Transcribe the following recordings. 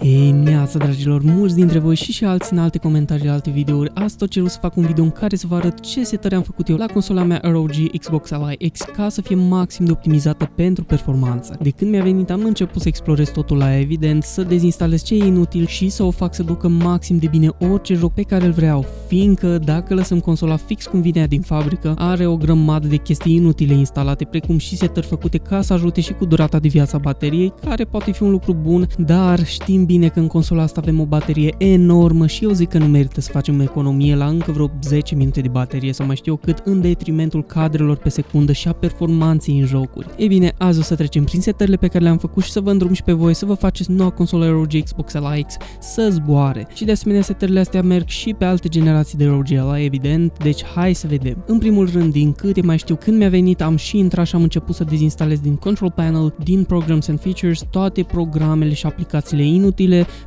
Hei, neața dragilor, mulți dintre voi și alții în alte comentarii la alte videouri ați tot cerut să fac un video în care să vă arăt ce setări am făcut eu la consola mea ROG Xbox Ally X ca să fie maxim de optimizată pentru performanță. De când mi-a venit am început să explorez totul la evident, să dezinstalez ce e inutil și să o fac să ducă maxim de bine orice joc pe care îl vreau, fiindcă dacă lăsăm consola fix cum vine din fabrică, are o grămadă de chestii inutile instalate, precum și setări făcute ca să ajute și cu durata de viață a bateriei, care poate fi un lucru bun, dar știm bine că în consola asta avem o baterie enormă și eu zic că nu merită să facem economie la încă vreo 10 minute de baterie sau mai știu eu cât în detrimentul cadrelor pe secundă și a performanței în jocuri. Ei bine, azi o să trecem prin setările pe care le-am făcut și să vă îndrum și pe voi să vă faceți noua consolă ROG Xbox Ally X să zboare. Și de asemenea setările astea merg și pe alte generații de ROG Ally, evident, deci hai să vedem. În primul rând, din câte mai știu, când mi-a venit am și intrat și am început să dezinstalez din Control Panel, din Programs and Features, toate programele și aplicațiile inutile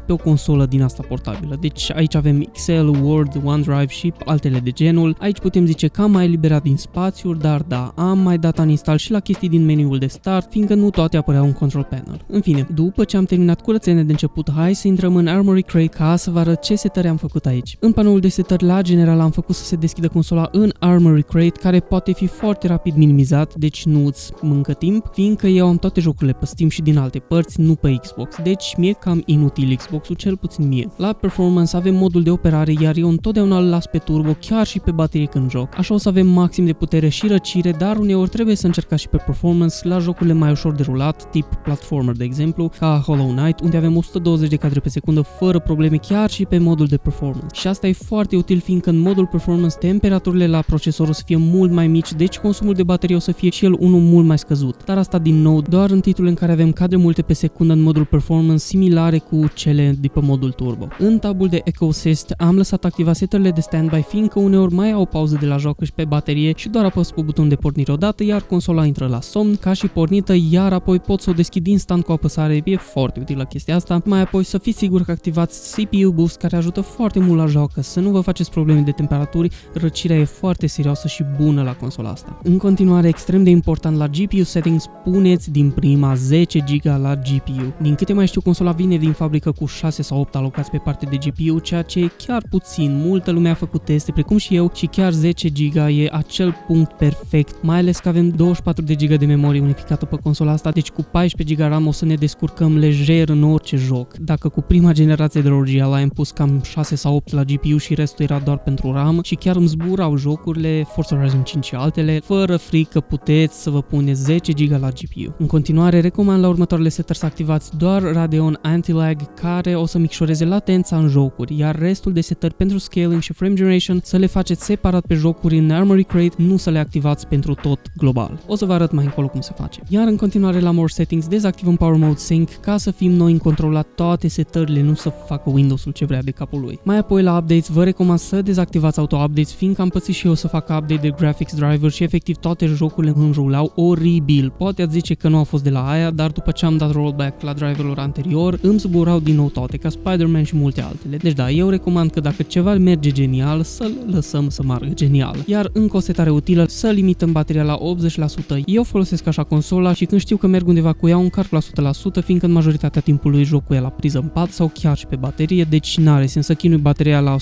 pe o consolă din asta portabilă. Deci aici avem Excel, Word, OneDrive și altele de genul. Aici putem zice că am mai eliberat din spațiuri, dar da, am mai dat uninstall și la chestii din meniul de start, fiindcă nu toate apăreau în Control Panel. În fine, după ce am terminat curățenia de început, hai să intrăm în Armory Crate ca să vă arăt ce setări am făcut aici. În panoul de setări la general am făcut să se deschidă consola în Armory Crate, care poate fi foarte rapid minimizat, deci nu îți mâncă timp, fiindcă eu am toate jocurile pe Steam și din alte părți, nu pe Xbox, deci mi-e cam inutil Xbox-ul, cel puțin mie. La performance avem modul de operare, iar eu întotdeauna îl las pe turbo, chiar și pe baterie când joc. Așa o să avem maxim de putere și răcire, dar uneori trebuie să încercați și pe performance la jocurile mai ușor de rulat, tip platformer de exemplu, ca Hollow Knight, unde avem 120 de cadre pe secundă fără probleme chiar și pe modul de performance. Și asta e foarte util, fiindcă în modul performance temperaturile la procesor o să fie mult mai mici, deci consumul de baterie o să fie și el unul mult mai scăzut. Dar asta din nou doar în titlul în care avem cadre multe pe secundă în modul performance similare cu cele de pe modul turbo. În tabul de Echo Assist am lăsat activa setările de standby, fiindcă uneori mai au o pauză de la joacă și pe baterie și doar apăs pe butonul de pornire odată, iar consola intră la somn ca și pornită, iar apoi pot să o deschid instant cu o apăsare. E foarte utilă chestia asta. Mai apoi să fiți siguri că activați CPU Boost, care ajută foarte mult la joacă, să nu vă faceți probleme de temperaturi, răcirea e foarte serioasă și bună la consola asta. În continuare, extrem de important la GPU settings, puneți din prima 10 GB la GPU. Din câte mai știu, consola vine din fabrică cu 6 sau 8 alocați pe partea de GPU, ceea ce e chiar puțin. Multă lume a făcut teste, precum și eu, și chiar 10 GB e acel punct perfect, mai ales că avem 24 de GB de memorie unificată pe consola asta, deci cu 14 GB RAM o să ne descurcăm lejer în orice joc. Dacă cu prima generație de ROG Ally am pus cam 6 sau 8 la GPU și restul era doar pentru RAM și chiar îmi zburau jocurile, Forza Horizon 5 și altele, fără frică puteți să vă puneți 10 GB la GPU. În continuare, recomand la următoarele setări să activați doar Radeon Anti-Lag, care o să micșoreze latența în jocuri, iar restul de setări pentru scaling și frame generation să le faceți separat pe jocuri în Armory Crate, nu să le activați pentru tot global. O să vă arăt mai încolo cum se face. Iar în continuare la More Settings dezactivăm Power Mode Sync ca să fim noi în control la toate setările, nu să facă Windows-ul ce vrea de capul lui. Mai apoi la updates vă recomand să dezactivați auto-updates, fiindcă am pățit și eu să fac update de graphics driver și efectiv toate jocurile îmi rulau oribil. Poate ați zice că nu a fost de la aia, dar după ce am dat rollback la driverul anterior, îmi zburau din nou toate, ca Spider-Man și multe altele. Deci da, eu recomand că dacă ceva merge genial, să-l lăsăm să meargă genial. Iar încă o setare utilă, să limităm bateria la 80%. Eu folosesc așa consola și când știu că merg undeva cu ea, un încarc la 100%, fiindcă în majoritatea timpului jocul e la priză în pat sau chiar și pe baterie, deci n-are sens să chinui bateria la 100%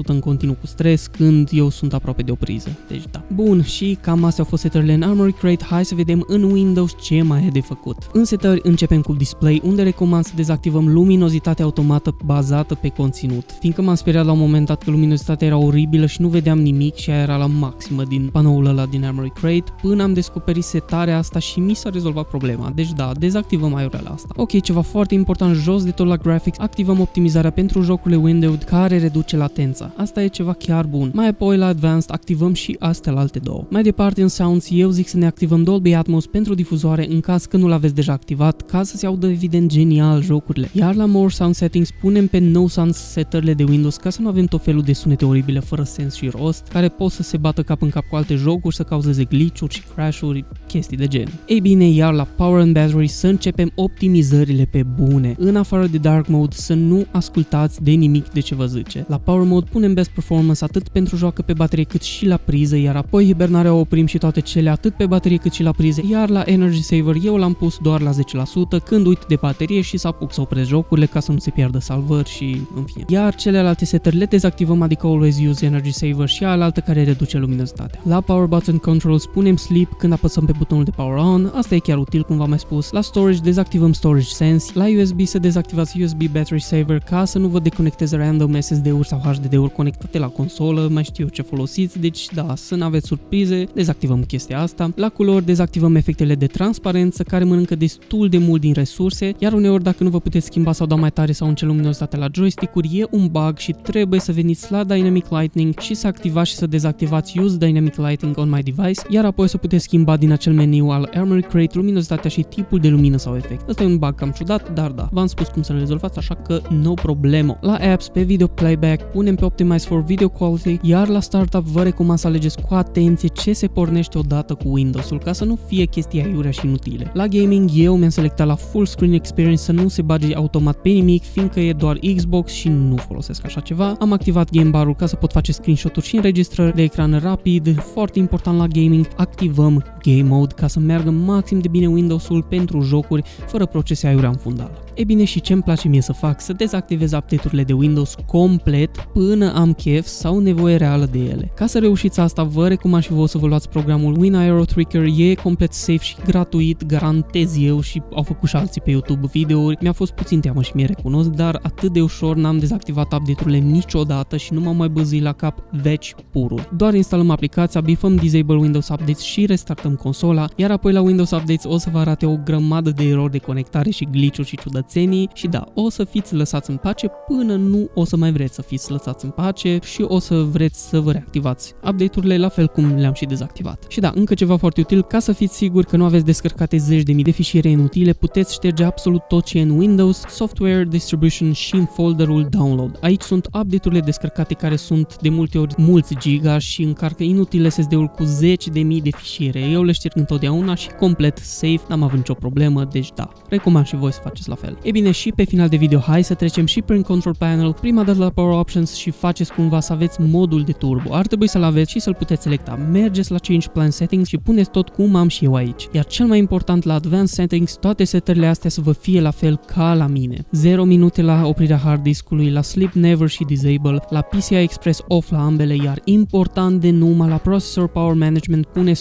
în continuu cu stres când eu sunt aproape de o priză. Deci da. Bun, și cam astea au fost setările în Armory Crate. Hai să vedem în Windows ce mai e de făcut. În setări începem cu Display, unde recomand să dezactivăm luminozitatea automată bazată pe conținut, fiindcă m-am speriat la un moment dat că luminozitatea era oribilă și nu vedeam nimic și aia era la maximă din panoul ăla din Armory Crate, până am descoperit setarea asta și mi s-a rezolvat problema. Deci da, dezactivăm aiureala asta. Ok, ceva foarte important, jos de tot la graphics, activăm optimizarea pentru jocurile Windows care reduce latența. Asta e ceva chiar bun. Mai apoi la Advanced activăm și astea la alte două. Mai departe în Sounds, eu zic să ne activăm Dolby Atmos pentru difuzoare în caz că nu l-aveți deja activat, ca să se audă evident genial jocurile. Iar la More Sound Settings punem pe No Sound setările de Windows ca să nu avem tot felul de sunete oribile fără sens și rost, care pot să se bată cap în cap cu alte jocuri, să cauzeze glitch-uri și crash-uri, chestii de gen. Ei bine, iar la Power and Battery să începem optimizările pe bune. În afară de Dark Mode să nu ascultați de nimic de ce vă zice. La Power Mode punem Best Performance atât pentru joacă pe baterie cât și la priză, iar apoi hibernarea o oprim și toate cele atât pe baterie cât și la priză, iar la Energy Saver eu l-am pus doar la 10% când uit de baterie și să apuc să opresc jocurile ca să nu se piardă salvări și în fine. Iar celelalte setări le dezactivăm, adică Always Use Energy Saver și alaltă care reduce luminozitatea. La Power Button Controls punem Sleep când apăsăm pe butonul de Power On, asta e chiar util cum v-am mai spus. La Storage dezactivăm Storage Sense, la USB să dezactivați USB Battery Saver ca să nu vă deconecteze random SSD-uri sau HDD-uri conectate la consolă, mai știu eu ce folosiți, deci da, să n-aveți surprize, dezactivăm chestia asta. La culori dezactivăm efectele de transparență care mănâncă destul de mult din resurse, iar uneori dacă nu vă puteți schimba sau da mai tare sau înce luminozitatea la joystick-uri e un bug și trebuie să veniți la Dynamic Lighting și să activați și să dezactivați Use Dynamic Lighting on my device, iar apoi să puteți schimba din acel meniu al Armory Crate luminozitatea și tipul de lumină sau efect. Asta e un bug cam ciudat, dar da, v-am spus cum să-l rezolvați, așa că no problemo. La apps, pe video playback, punem pe Optimize for Video Quality, iar la startup vă recomand să alegeți cu atenție ce se pornește odată cu Windows-ul, ca să nu fie chestii aiurea și inutile. La gaming, eu mi-am selectat la Full Screen Experience să nu se bage automat pe nimic, fiindcă e doar Xbox și nu folosesc așa ceva. Am activat Game Bar-ul ca să pot face screenshot-uri și înregistrări de ecran rapid, foarte important la gaming, activăm Game Mode ca să meargă maxim de bine Windows-ul pentru jocuri fără procese aiurea în fundal. E bine, și ce-mi place mie să fac? Să dezactivez update-urile de Windows complet până am chef sau nevoie reală de ele. Ca să reușiți asta, vă recomand și vouă să vă luați programul WinAeroTricker, e complet safe și gratuit, garantez eu, și au făcut și alții pe YouTube videouri. Mi-a fost puțin teamă și mi-e recunosc, dar atât de ușor n-am dezactivat update-urile niciodată și nu m-am mai băzit la cap veci pururi. Doar instalăm aplicația, bifăm Disable Windows Updates și restartăm consola, iar apoi la Windows Updates o să vă arate o grămadă de erori de conectare și glitch-uri și ciudățenii și da, o să fiți lăsați în pace până nu o să mai vreți să fiți lăsați în pace și o să vreți să vă reactivați update-urile la fel cum le-am și dezactivat. Și da, încă ceva foarte util, ca să fiți siguri că nu aveți descărcate zeci de mii de fișiere inutile, puteți șterge absolut tot ce e în Windows, Software, Distribution și în folderul Download. Aici sunt update-urile descărcate care sunt de multe ori mulți giga și încarcă inutil SSD-ul cu zeci de mii de fișiere. Eu le șterg întotdeauna și complet safe, n-am avut nicio problemă, deci da, recomand și voi să faceți la fel. E bine, și pe final de video, hai să trecem și prin Control Panel, prima dată la Power Options și faceți cumva să aveți modul de turbo. Ar trebui să-l aveți și să-l puteți selecta. Mergeți la Change Plan Settings și puneți tot cum am și eu aici. Iar cel mai important, la Advanced Settings, toate setările astea să vă fie la fel ca la mine. 0 minute la oprirea hard disk-ului, la Sleep Never și Disable, la PCI Express off la ambele, iar important de numai la Processor Power Management pune 100%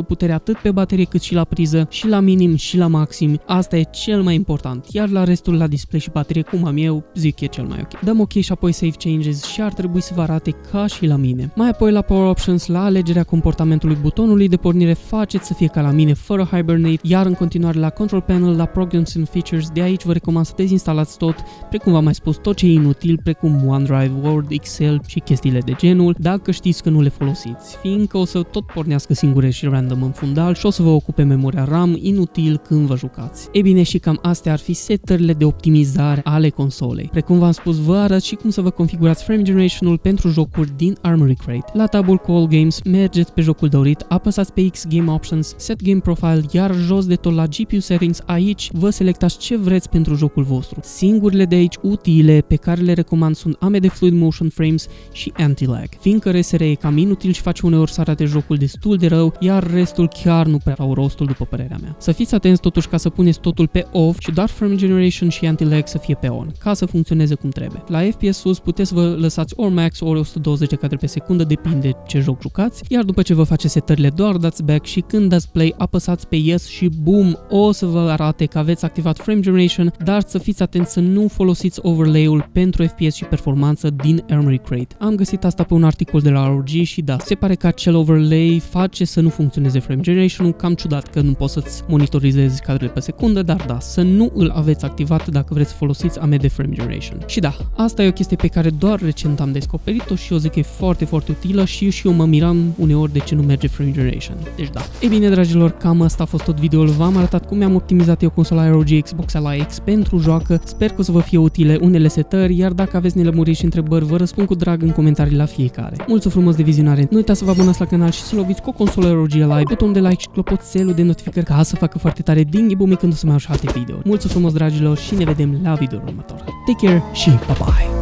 putere atât pe baterie cât și la priză, și la minim și la maxim. Asta e cel mai important. Iar la restul, la display și baterie, cum am eu, zic e cel mai ok. Dăm ok și apoi Save Changes și ar trebui să vă arate ca și la mine. Mai apoi la Power Options, la alegerea comportamentului butonului de pornire, faceți să fie ca la mine, fără Hibernate, iar în continuare la Control Panel, la Programs and Features, de aici vă recomand să dezinstalați tot, precum v-am mai spus, tot ce e inutil, precum OneDrive, Word, Excel și chestiile de genul, dacă știți că nu le folosiți, fiindcă o să tot pornească singure și random în fundal și o să vă ocupe memoria RAM inutil când vă jucați. E bine, și cam astea ar fi setările de optimizare ale consolei. Precum v-am spus, vă arăt și cum să vă configurați frame generation-ul pentru jocuri din Armory Crate. La tabul cu All Games, mergeți pe jocul dorit, apăsați pe X Game Options, Set Game Profile, iar jos de tot la GPU Settings, aici vă selectați ce vreți pentru jocul vostru. Singurile de aici utile pe care le recomand sunt AMD Fluid Motion Frames și Anti-Lag, fiindcă RSR e cam inutil și face uneori să arate jocul destul de rău, iar restul chiar nu prea au rostul după părerea mea. Să fiți atenți totuși ca să puneți totul pe off și doar frame generation și anti-lag să fie pe on, ca să funcționeze cum trebuie. La FPS sus puteți să vă lăsați ori max ori 120 de cadre pe secundă, depinde ce joc jucați, iar după ce vă faceți setările doar dați back și când dați play apăsați pe yes și boom, o să vă arate că aveți activat frame generation, dar să fiți atenți să nu folosiți overlay-ul pentru FPS și performanță din Armory Crate. Am găsit asta pe un articol de la ROG și da, se pare că acel overlay face să nu funcționeze frame generation-ul, cam ciudat că nu poți să-ți monitorizezi cadrele pe secundă, dar da, să nu îl aveți activat dacă vreți să folosiți AMD Frame Generation. Și da, asta e o chestie pe care doar recent am descoperit-o și eu zic că e foarte, foarte utilă și eu mă miram uneori de ce nu merge Frame Generation. Deci da. Ei bine, dragilor, cam asta a fost tot videoul. V-am arătat cum mi-am optimizat eu consola ROG Xbox Ally X pentru joacă. Sper că o să vă fie utile unele setări, iar dacă aveți nelămuriri și întrebări, vă răspund cu drag în comentarii la fiecare. Mulțumesc frumos de vizionare. Nu uitați să vă abonați la canal și să loviți cu o consolă ROG Ally, butonul de like și clopoțelul de notificări ca să facă foarte tare dinghi-bumi când o să mai au și alte videouri. Mulțumesc frumos, dragilor, și ne vedem la videoul următor. Take care și bye bye!